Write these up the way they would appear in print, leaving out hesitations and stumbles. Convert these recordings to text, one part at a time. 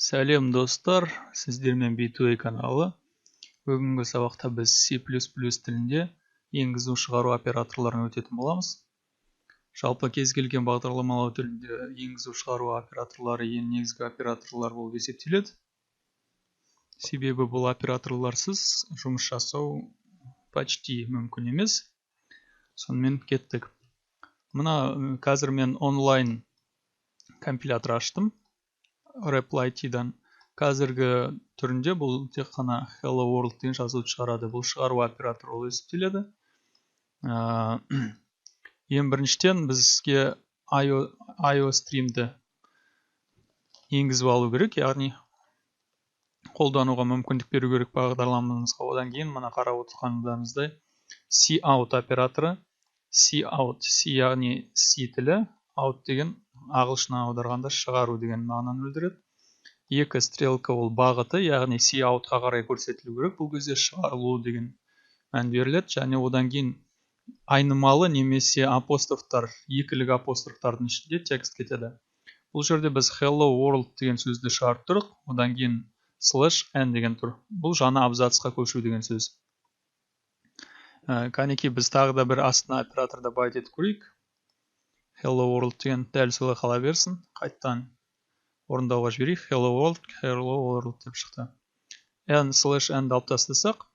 Сәлем достар, сіздермен B2A каналы. Бүгінгі сабақта біз C++ тілінде енгізу шығару операторларын өтетін боламыз. Жалпы кез келген бағдарламалау тілінде енгізу шығару операторлары ең негізгі операторлар болып есептеледі. Себебі бұл операторларсыз жұмыс жасау почти мүмкін емес. Сонымен кеттік. Мына қазір мен онлайн компилятор аштым. Reply-T'дан қазіргі түрінде бұл тек қана Hello World деген жазуды шығарады. Бұл шығару операторы ол есептеледі. Ең біріншіден бізге IOStream'ді енгізіп алу керек, яғни қолдануға мүмкіндік беру керек бағдарламамызға. Одан кейін мына қарап отырғанымыздай cout операторы, cout, яғни C тілі, out деген ағылшыннан аударғанда шығару деген мағынаны білдіреді. Екі стрелка ол бағыты, яғни coutқа қарай көрсетілу керек. Бұл кезде шығарылу деген мән беріледі. Және одан кейін айнымалы немесе апострофтар, екілік апострофтардың ішінде текст кетеді. Бұл жерде біз Hello World деген сөзді шығарып тұрық. Одан кейін /n деген тұр. Бұл жаңа абзацқа көшу деген сөз. Кәнекей біз тағы да бір астына операторда байт етіп көрейік. Hello World деген дәл солай қала берсін. Қайттан орындауға жіберейік. Hello World деп шықты. n/n алып тастасақ,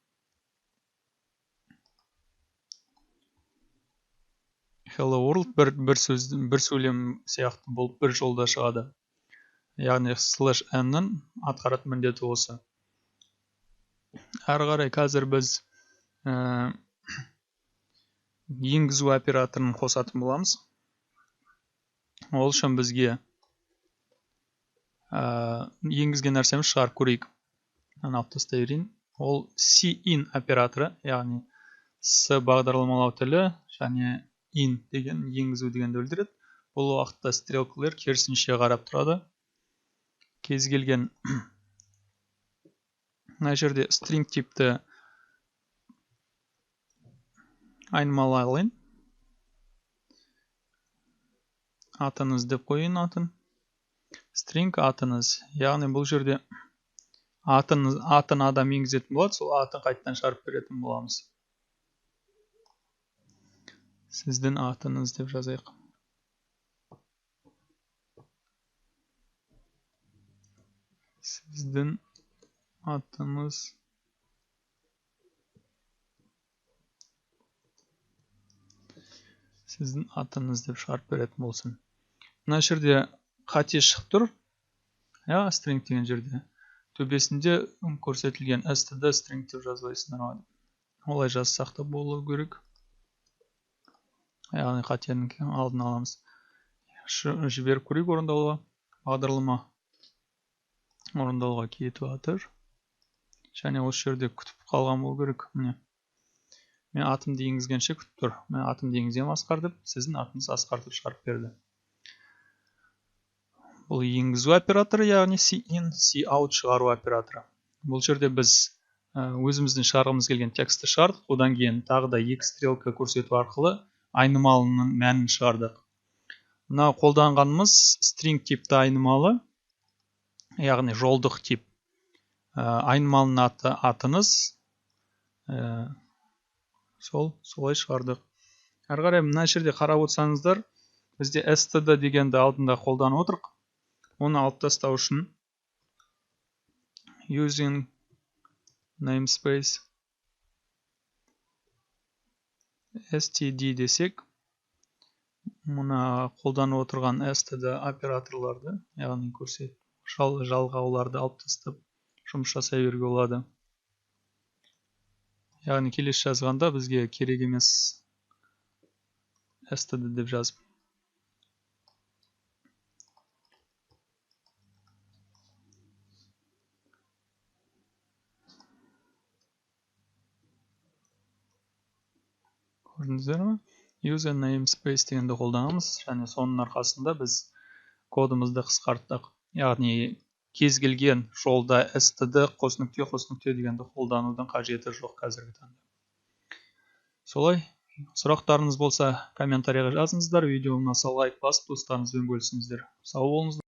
Hello World бір сөйлем сияқты болып бір жолда шығады. Яғни /n-нің атқаратын міндеті осы. Әрі қарай қазір біз енгізу операторын қосатын боламыз. Ол үшін бізге енгізген нәрсеміз шығарып көрейік. Алып тастай берейін. Ол cin операторы, яғни C бағдарламалау тілі және in деген енгізу дегенді білдіреді. Бұл уақытта стрелкалар керісінше қарап тұрады. Кез келген мына жерде string типті айнымалы алайын. Атыңыз деп қойын атын. String атыңыз. Яғни бұл жерде атын адам енгізетін болады, сол атын қайттан шығарып беретін боламыз. Сіздің атыңыз деп жазайық. Сіздің атыңыз. Сіздің атыңыз деп шығарып беретін болсын. Мына жерде қате шығып тұр. String деген жерде. Төбесінде көрсетілген std string деп жазбайсыңдар. Олай жазсақ та болу керек. Яғни қатенің алдын аламыз. Жіберіп көрейік орындалуға. Бағдарлама орындалуға кетіп жатыр. Және осы жерде күтіп қалған болу керек. Мен атымды енгізгенше күтіп тұр. Мен атымды енгізем Асқар деп, сіздің атыңыз Асқар деп шығарып берді. Бұл енгізу операторы, яғни cin, cout шығару операторы. Бұл жерде біз өзіміздің шығарғымыз келген текстті шығардық. Одан кейін тағы да екі стрелка көрсету арқылы айнымалының мәнін шығардық. Мына қолданғанымыз string типті айнымалы, яғни жолдық тип. Айнымалының атыңыз солай шығардық. Әрі қарай мына жерде қарап отырсаңыздар, бізде std дегенді алдында қолданып отырық. Оны алып тастау үшін using namespace std десек, мұна қолданып отырған std операторларды, яғни жалғауларды алып тастап жұмыс жасай беруге болады. Яғни келесі жазғанда бізге керек емес std деп жазып. Көрдіңіздер ме? User namespace дегенді қолданамыз, және соның арқасында біз кодымызды қысқарттық. Яғни кез келген жолда std қос нүкте дегенді қолданудың қажеті жоқ қазіргі таңда. Солай, сұрақтарыңыз болса комментарийға жазыңыздар, видеоны лайк басып достарыңызбен бөлісіңіздер. Сау болыңыздар.